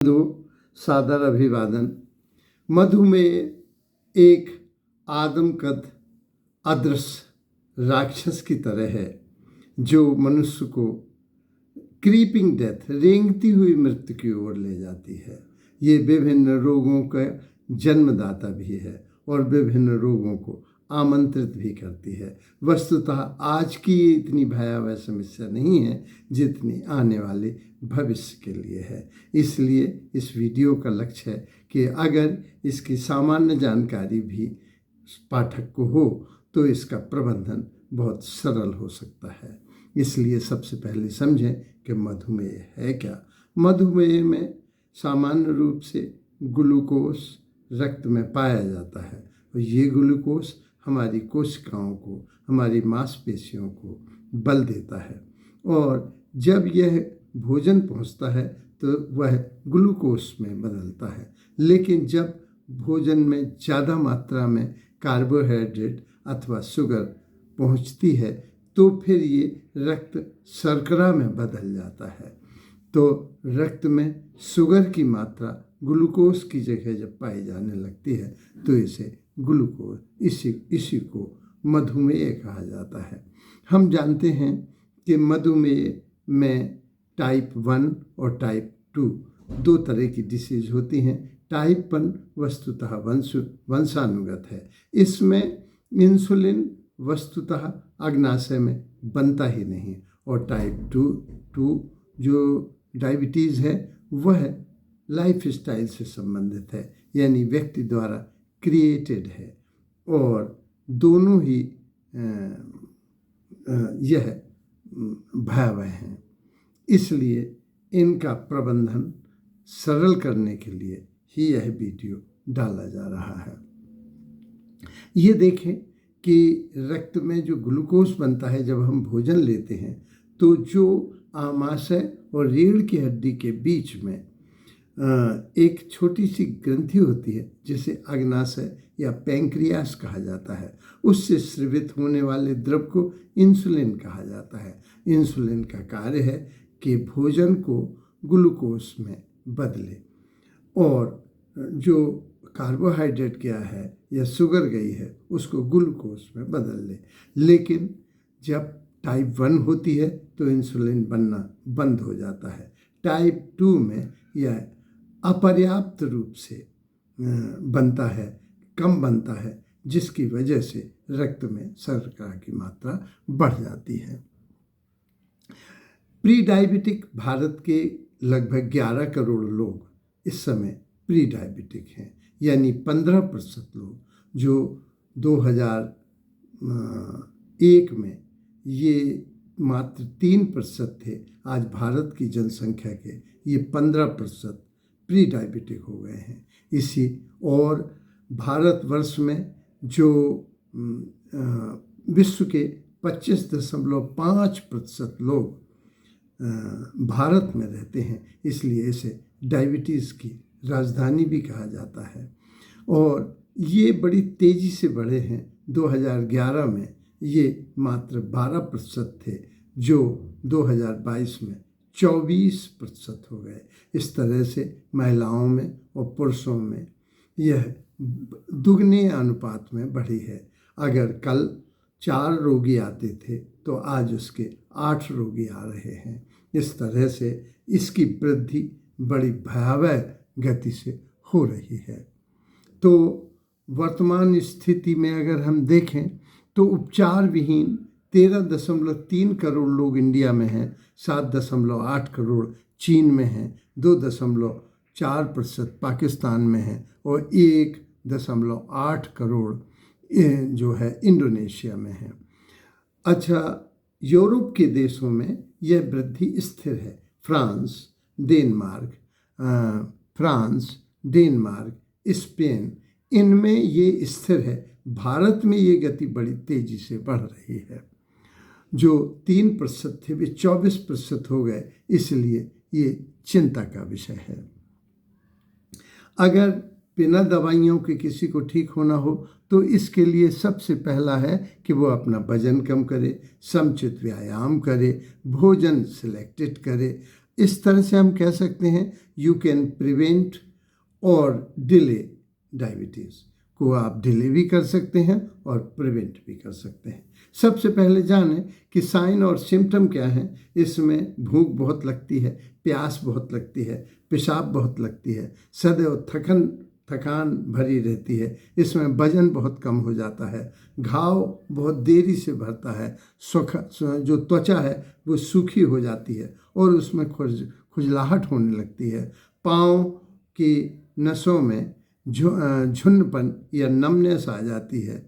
दो सादर अभिवादन। मधुमेह एक आदमकद अदृश्य राक्षस की तरह है जो मनुष्य को क्रीपिंग डेथ, रेंगती हुई मृत्यु की ओर ले जाती है। ये विभिन्न रोगों का जन्मदाता भी है और विभिन्न रोगों को आमंत्रित भी करती है। वस्तुतः आज की ये इतनी भयावह समस्या नहीं है जितनी आने वाले भविष्य के लिए है। इसलिए इस वीडियो का लक्ष्य है कि अगर इसकी सामान्य जानकारी भी पाठक को हो तो इसका प्रबंधन बहुत सरल हो सकता है। इसलिए सबसे पहले समझें कि मधुमेह है क्या। मधुमेह में सामान्य रूप से ग्लूकोज रक्त में पाया जाता है और ये ग्लूकोज हमारी कोशिकाओं को, हमारी मांसपेशियों को बल देता है और जब यह भोजन पहुंचता है तो वह ग्लूकोज में बदलता है। लेकिन जब भोजन में ज़्यादा मात्रा में कार्बोहाइड्रेट अथवा शुगर पहुंचती है तो फिर ये रक्त शर्करा में बदल जाता है। तो रक्त में शुगर की मात्रा ग्लूकोज की जगह जब पाई जाने लगती है तो इसे ग्लूकोज, इसी को मधुमेह कहा जाता है। हम जानते हैं कि मधुमेह में टाइप 1 और टाइप 2 दो तरह की डिसीज होती हैं। टाइप 1 वस्तुतः वंशानुगत है। इसमें इंसुलिन वस्तुतः अग्नाशय में बनता ही नहीं और टाइप 2 जो डायबिटीज़ है वह लाइफ स्टाइल से संबंधित है, यानी व्यक्ति द्वारा क्रिएटेड है और दोनों ही यह भयावह हैं। इसलिए इनका प्रबंधन सरल करने के लिए ही यह वीडियो डाला जा रहा है। ये देखें कि रक्त में जो ग्लूकोज बनता है जब हम भोजन लेते हैं तो जो आमाशय और रीढ़ की हड्डी के बीच में एक छोटी सी ग्रंथि होती है जिसे अग्नाशय या पैंक्रियास कहा जाता है, उससे स्रावित होने वाले द्रव को इंसुलिन कहा जाता है। इंसुलिन का कार्य है कि भोजन को ग्लूकोज में बदले और जो कार्बोहाइड्रेट गया है या शुगर गई है उसको ग्लूकोज में बदल ले। लेकिन जब टाइप 1 होती है तो इंसुलिन बनना बंद हो जाता है। टाइप 2 में यह अपर्याप्त रूप से बनता है, कम बनता है, जिसकी वजह से रक्त में शर्करा की मात्रा बढ़ जाती है। प्री डायबिटिक भारत के लगभग 11 करोड़ लोग इस समय प्री डायबिटिक हैं, यानी 15% लोग जो 2001 में ये मात्र 3% थे, आज भारत की जनसंख्या के ये 15% प्री डायबिटिक हो गए हैं। इसी और भारतवर्ष में जो विश्व के 25.5% लोग भारत में रहते हैं, इसलिए इसे डायबिटीज़ की राजधानी भी कहा जाता है और ये बड़ी तेज़ी से बढ़े हैं। 2011 में ये मात्र 12% थे जो 2022 में 24% हो गए। इस तरह से महिलाओं में और पुरुषों में यह दुगने अनुपात में बढ़ी है। अगर कल 4 रोगी आते थे तो आज उसके 8 रोगी आ रहे हैं। इस तरह से इसकी वृद्धि बड़ी भयावह गति से हो रही है। तो वर्तमान स्थिति में अगर हम देखें तो उपचार विहीन 13.3 करोड़ लोग इंडिया में हैं, 7.8 करोड़ चीन में हैं, 2.4% पाकिस्तान में हैं और 1.8 करोड़ जो है इंडोनेशिया में है। अच्छा, यूरोप के देशों में यह वृद्धि स्थिर है। डेनमार्क, स्पेन, इनमें ये स्थिर है। भारत में ये गति बड़ी तेजी से बढ़ रही है। जो 3% थे वे 24% हो गए, इसलिए ये चिंता का विषय है। अगर बिना दवाइयों के किसी को ठीक होना हो तो इसके लिए सबसे पहला है कि वो अपना वजन कम करे, समुचित व्यायाम करे, भोजन सिलेक्टेड करे, इस तरह से हम कह सकते हैं यू कैन प्रिवेंट और डिले डायबिटीज़ को आप डिले भी कर सकते हैं और प्रिवेंट भी कर सकते हैं। सबसे पहले जानें कि साइन और सिम्टम क्या हैं। इसमें भूख बहुत लगती है, प्यास बहुत लगती है, पेशाब बहुत लगती है, सदैव थकान भरी रहती है, इसमें वजन बहुत कम हो जाता है, घाव बहुत देरी से भरता है, जो त्वचा है वो सूखी हो जाती है और उसमें खुजलाहट होने लगती है, पाँव की नसों में झुन्नपन या नमनेस आ जाती है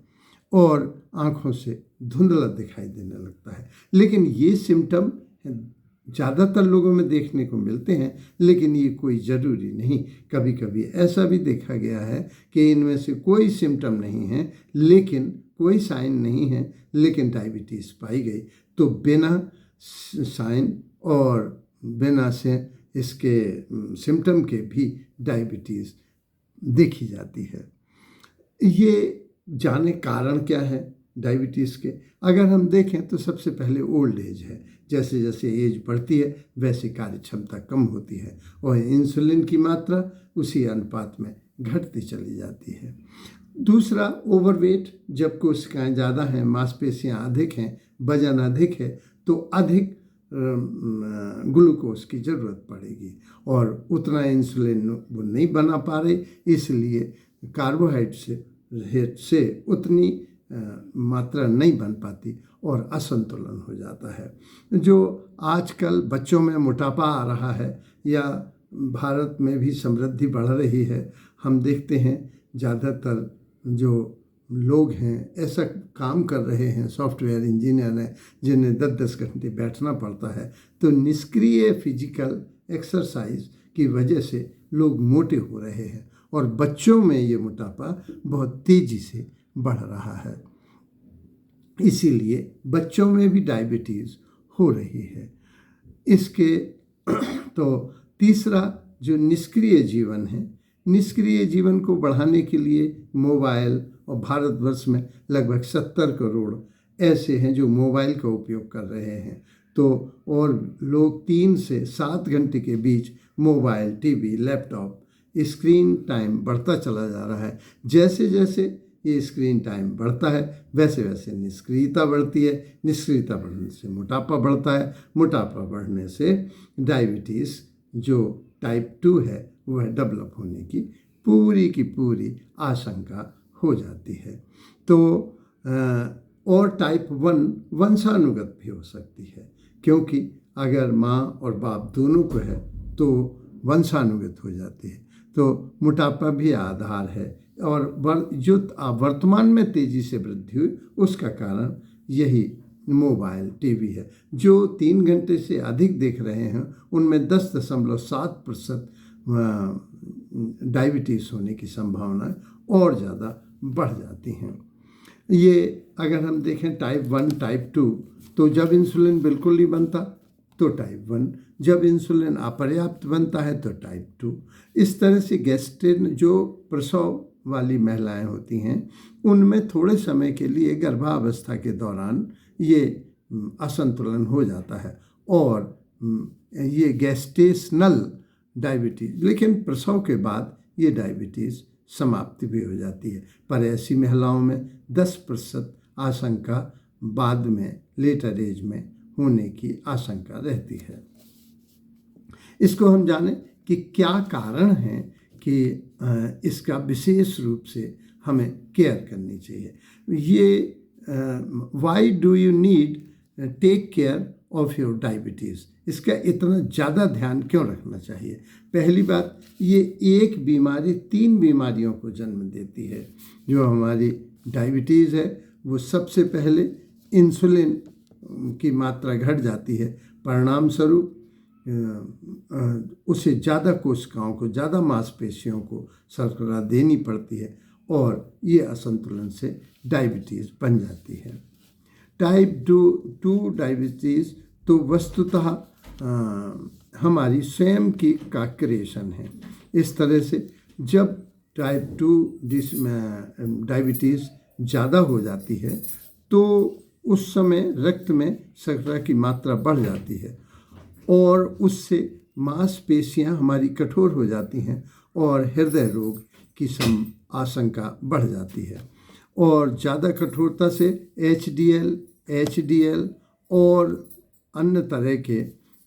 और आँखों से धुंधला दिखाई देने लगता है। लेकिन ये सिम्टम ज़्यादातर लोगों में देखने को मिलते हैं, लेकिन ये कोई ज़रूरी नहीं। कभी कभी ऐसा भी देखा गया है कि इनमें से कोई सिम्टम नहीं है, लेकिन कोई साइन नहीं है, लेकिन डायबिटीज़ पाई गई, तो बिना साइन और बिना से इसके सिम्टम के भी डायबिटीज़ देखी जाती है। ये जाने कारण क्या है डायबिटीज़ के। अगर हम देखें तो सबसे पहले ओल्ड एज है। जैसे जैसे एज बढ़ती है वैसे कार्य क्षमता कम होती है और इंसुलिन की मात्रा उसी अनुपात में घटती चली जाती है। दूसरा, ओवरवेट, जब कोशिकाएं ज़्यादा हैं, मांसपेशियां अधिक हैं, वजन अधिक है, तो अधिक ग्लूकोज की ज़रूरत पड़ेगी और उतना इंसुलिन वो नहीं बना पा रहे, इसलिए कार्बोहाइड्रेट से उतनी मात्रा नहीं बन पाती और असंतुलन हो जाता है। जो आजकल बच्चों में मोटापा आ रहा है या भारत में भी समृद्धि बढ़ रही है, हम देखते हैं ज़्यादातर जो लोग हैं ऐसा काम कर रहे हैं, सॉफ्टवेयर इंजीनियर हैं, जिन्हें 10-10 घंटे बैठना पड़ता है, तो निष्क्रिय फिजिकल एक्सरसाइज की वजह से लोग मोटे हो रहे हैं और बच्चों में ये मोटापा बहुत तेज़ी से बढ़ रहा है। इसीलिए बच्चों में भी डायबिटीज़ हो रही है। इसके तो तीसरा, जो निष्क्रिय जीवन है, निष्क्रिय जीवन को बढ़ाने के लिए मोबाइल, और भारतवर्ष में लगभग 70 करोड़ ऐसे हैं जो मोबाइल का उपयोग कर रहे हैं, तो और लोग 3 से 7 घंटे के बीच mobile, TV, laptop, screen time बढ़ता चला जा रहा है। जैसे जैसे ये स्क्रीन टाइम बढ़ता है वैसे वैसे निष्क्रियता बढ़ती है, निष्क्रियता बढ़ने से मोटापा बढ़ता है, मोटापा बढ़ने से डायबिटीज़ जो टाइप 2 है वह डेवलप होने की पूरी आशंका हो जाती है। तो और टाइप 1 वंशानुगत भी हो सकती है, क्योंकि अगर माँ और बाप दोनों को है तो वंशानुगत हो जाती है। तो मोटापा भी आधार है और जो वर्तमान में तेज़ी से वृद्धि हुई उसका कारण यही मोबाइल, टीवी है। जो 3 घंटे से अधिक देख रहे हैं उनमें 10.7% डायबिटीज़ होने की संभावना और ज़्यादा बढ़ जाती हैं। ये अगर हम देखें टाइप 1, टाइप 2, तो जब इंसुलिन बिल्कुल नहीं बनता तो टाइप 1, जब इंसुलिन अपर्याप्त बनता है तो टाइप 2। इस तरह से गैस्ट्रिन, जो प्रसव वाली महिलाएं होती हैं, उनमें थोड़े समय के लिए गर्भावस्था के दौरान ये असंतुलन हो जाता है और ये गैस्टेशनल डायबिटीज़, लेकिन प्रसव के बाद ये डायबिटीज़ समाप्ति भी हो जाती है। पर ऐसी महिलाओं में 10% आशंका बाद में लेटर एज में होने की आशंका रहती है। इसको हम जानें कि क्या कारण है कि इसका विशेष रूप से हमें केयर करनी चाहिए। ये why do you need take care of your diabetes, इसका इतना ज़्यादा ध्यान क्यों रखना चाहिए। पहली बात, ये एक बीमारी 3 बीमारियों को जन्म देती है। जो हमारी डायबिटीज़ है वो सबसे पहले इंसुलिन की मात्रा घट जाती है, परिणाम स्वरूप उसे ज़्यादा कोशिकाओं को, ज़्यादा मांसपेशियों को शर्करा देनी पड़ती है और ये असंतुलन से डायबिटीज़ बन जाती है। टाइप 2 डायबिटीज़ तो वस्तुतः हमारी स्वयं की का क्रिएशन है। इस तरह से जब टाइप 2 डायबिटीज़ ज़्यादा हो जाती है तो उस समय रक्त में शर्करा की मात्रा बढ़ जाती है और उससे मांसपेशियां हमारी कठोर हो जाती हैं और हृदय रोग की आशंका बढ़ जाती है। और ज़्यादा कठोरता से एचडीएल और अन्य तरह के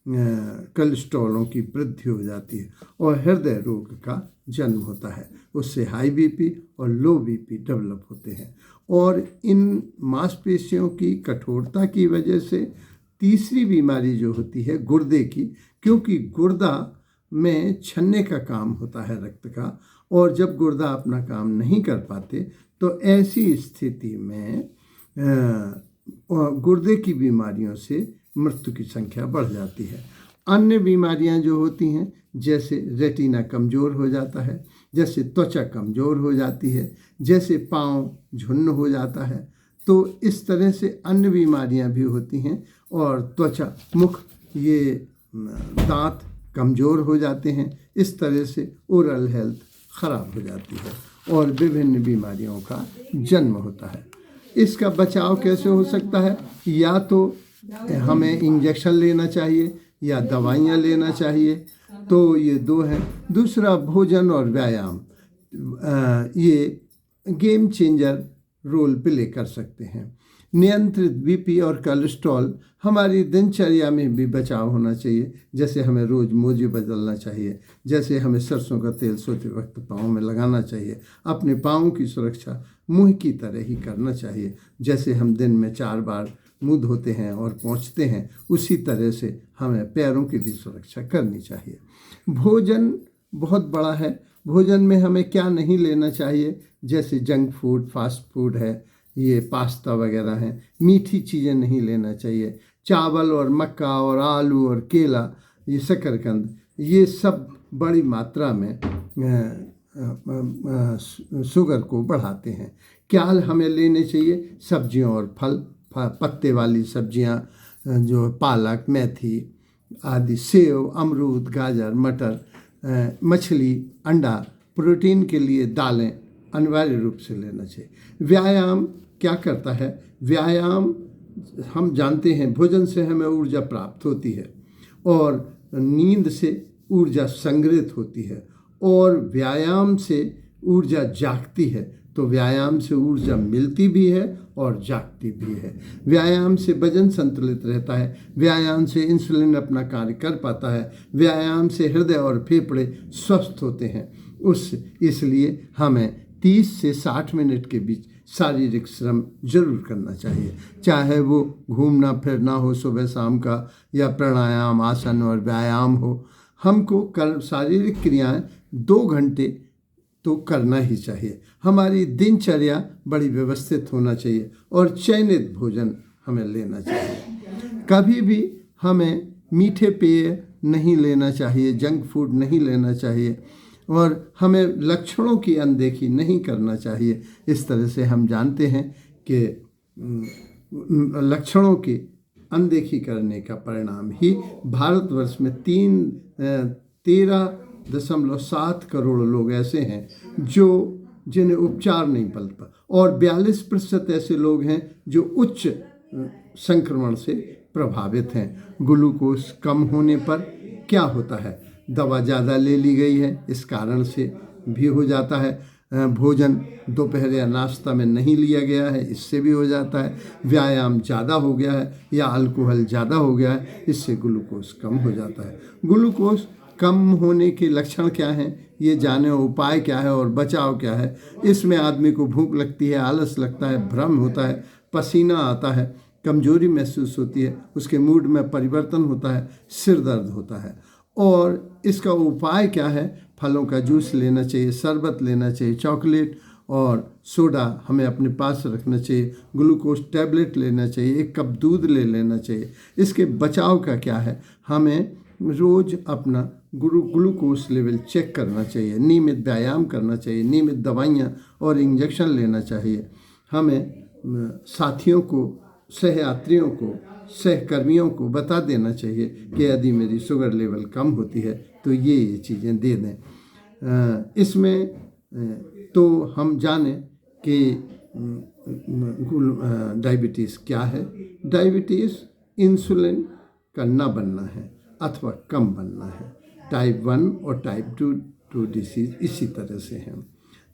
कोलेस्ट्रॉलों की वृद्धि हो जाती है और हृदय रोग का जन्म होता है। उससे हाई बीपी और लो बीपी डेवलप होते हैं। और इन मांसपेशियों की कठोरता की वजह से तीसरी बीमारी जो होती है गुर्दे की, क्योंकि गुर्दा में छन्ने का काम होता है रक्त का, और जब गुर्दा अपना काम नहीं कर पाते तो ऐसी स्थिति में गुर्दे की बीमारियों से मृत्यु की संख्या बढ़ जाती है। अन्य बीमारियां जो होती हैं, जैसे रेटिना कमज़ोर हो जाता है, जैसे त्वचा कमज़ोर हो जाती है, जैसे पाँव झुन्न हो जाता है, तो इस तरह से अन्य बीमारियां भी होती हैं। और त्वचा, मुख, ये दांत कमज़ोर हो जाते हैं। इस तरह से ओरल हेल्थ ख़राब हो जाती है और विभिन्न बीमारियों का जन्म होता है। इसका बचाव कैसे हो सकता है? या तो हमें इंजेक्शन लेना चाहिए या दवाइयाँ लेना चाहिए, तो ये दो हैं। दूसरा, भोजन और व्यायाम, ये गेम चेंजर रोल प्ले कर सकते हैं। नियंत्रित बीपी और कोलेस्ट्रॉल, हमारी दिनचर्या में भी बचाव होना चाहिए। जैसे हमें रोज़ मोजे बदलना चाहिए, जैसे हमें सरसों का तेल सोते वक्त पाँव में लगाना चाहिए। अपने पाँव की सुरक्षा मुँह की तरह ही करना चाहिए। जैसे हम दिन में 4 बार मुँह धोते हैं और पोंछते हैं, उसी तरह से हमें पैरों की भी सुरक्षा करनी चाहिए। भोजन बहुत बड़ा है। भोजन में हमें क्या नहीं लेना चाहिए? जैसे जंक फूड, फास्ट फूड है, ये पास्ता वगैरह हैं। मीठी चीज़ें नहीं लेना चाहिए। चावल और मक्का और आलू और केला, ये शकरकंद, ये सब बड़ी मात्रा में शुगर को बढ़ाते हैं। क्या हमें लेने चाहिए? सब्जियों और फल, पत्ते वाली सब्जियां, जो पालक, मेथी आदि, सेव, अमरूद, गाजर, मटर, मछली, अंडा। प्रोटीन के लिए दालें अनिवार्य रूप से लेना चाहिए। व्यायाम क्या करता है? व्यायाम, हम जानते हैं, भोजन से हमें ऊर्जा प्राप्त होती है और नींद से ऊर्जा संग्रहित होती है और व्यायाम से ऊर्जा जागती है। तो व्यायाम से ऊर्जा मिलती भी है और जागती भी है। व्यायाम से वजन संतुलित रहता है। व्यायाम से इंसुलिन अपना कार्य कर पाता है। व्यायाम से हृदय और फेफड़े स्वस्थ होते हैं। इसलिए हमें 30 से 60 मिनट के बीच शारीरिक श्रम जरूर करना चाहिए, चाहे वो घूमना फिरना हो सुबह शाम का, या प्राणायाम, आसन और व्यायाम हो। हमको शारीरिक क्रियाएं 2 घंटे तो करना ही चाहिए। हमारी दिनचर्या बड़ी व्यवस्थित होना चाहिए और चयनित भोजन हमें लेना चाहिए। कभी भी हमें मीठे पेय नहीं लेना चाहिए, जंक फूड नहीं लेना चाहिए और हमें लक्षणों की अनदेखी नहीं करना चाहिए। इस तरह से हम जानते हैं कि लक्षणों की अनदेखी करने का परिणाम ही भारतवर्ष में 13.7 करोड़ लोग ऐसे हैं जिन्हें उपचार नहीं मिलता और 42% ऐसे लोग हैं जो उच्च संक्रमण से प्रभावित हैं। ग्लूकोज कम होने पर क्या होता है? दवा ज़्यादा ले ली गई है, इस कारण से भी हो जाता है। भोजन दोपहर या नाश्ता में नहीं लिया गया है, इससे भी हो जाता है। व्यायाम ज़्यादा हो गया है या अल्कोहल ज़्यादा हो गया है, इससे ग्लूकोज कम हो जाता है। ग्लूकोज कम होने के लक्षण क्या हैं, ये जाने, उपाय क्या है और बचाव क्या है। इसमें आदमी को भूख लगती है, आलस लगता है, भ्रम होता है, पसीना आता है, कमजोरी महसूस होती है, उसके मूड में परिवर्तन होता है, सिर दर्द होता है। और इसका उपाय क्या है? फलों का जूस लेना चाहिए, शरबत लेना चाहिए, चॉकलेट और सोडा हमें अपने पास रखना चाहिए, ग्लूकोज टैबलेट लेना चाहिए, 1 कप दूध ले लेना चाहिए। इसके बचाव का क्या है? हमें रोज़ अपना ग्लूकोज लेवल चेक करना चाहिए, नियमित व्यायाम करना चाहिए, नियमित दवाइयाँ और इंजेक्शन लेना चाहिए। हमें साथियों को, सहयात्रियों को, सहकर्मियों को बता देना चाहिए कि यदि मेरी शुगर लेवल कम होती है तो ये चीज़ें दे दें। इसमें तो हम जानें कि डायबिटीज़ क्या है। डायबिटीज़ इंसुलिन का ना बनना है अथवा कम बनना है। टाइप 1 और टाइप 2 डिसीज इसी तरह से हैं।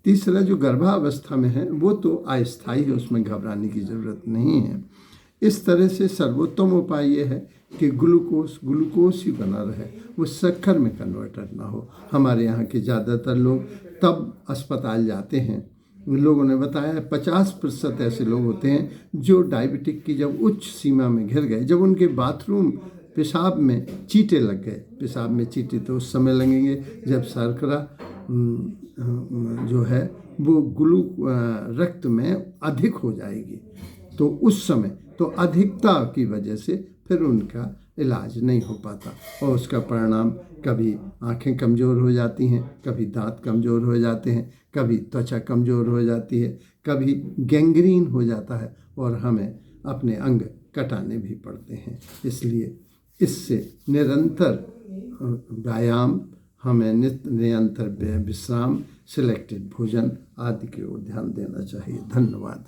तीसरा जो गर्भावस्था में है वो तो अस्थायी है, उसमें घबराने की ज़रूरत नहीं है। इस तरह से सर्वोत्तम उपाय ये है कि ग्लूकोज ही बना रहे, वो शक्कर में कन्वर्टेड ना हो। हमारे यहाँ के ज़्यादातर लोग तब अस्पताल जाते हैं, लोगों ने बताया 50% ऐसे लोग होते हैं जो डायबिटिक की जब उच्च सीमा में घिर गए, जब उनके बाथरूम पेशाब में चींटे लग गए। पेशाब में चींटे तो उस समय लगेंगे जब शर्करा जो है वो रक्त में अधिक हो जाएगी, तो उस समय तो अधिकता की वजह से फिर उनका इलाज नहीं हो पाता और उसका परिणाम कभी आंखें कमज़ोर हो जाती हैं, कभी दांत कमज़ोर हो जाते हैं, कभी त्वचा कमज़ोर हो जाती है, कभी गैंग्रीन हो जाता है और हमें अपने अंग कटाने भी पड़ते हैं। इसलिए इससे निरंतर व्यायाम, हमें निरंतर विश्राम, सिलेक्टेड भोजन आदि की ओर ध्यान देना चाहिए। धन्यवाद।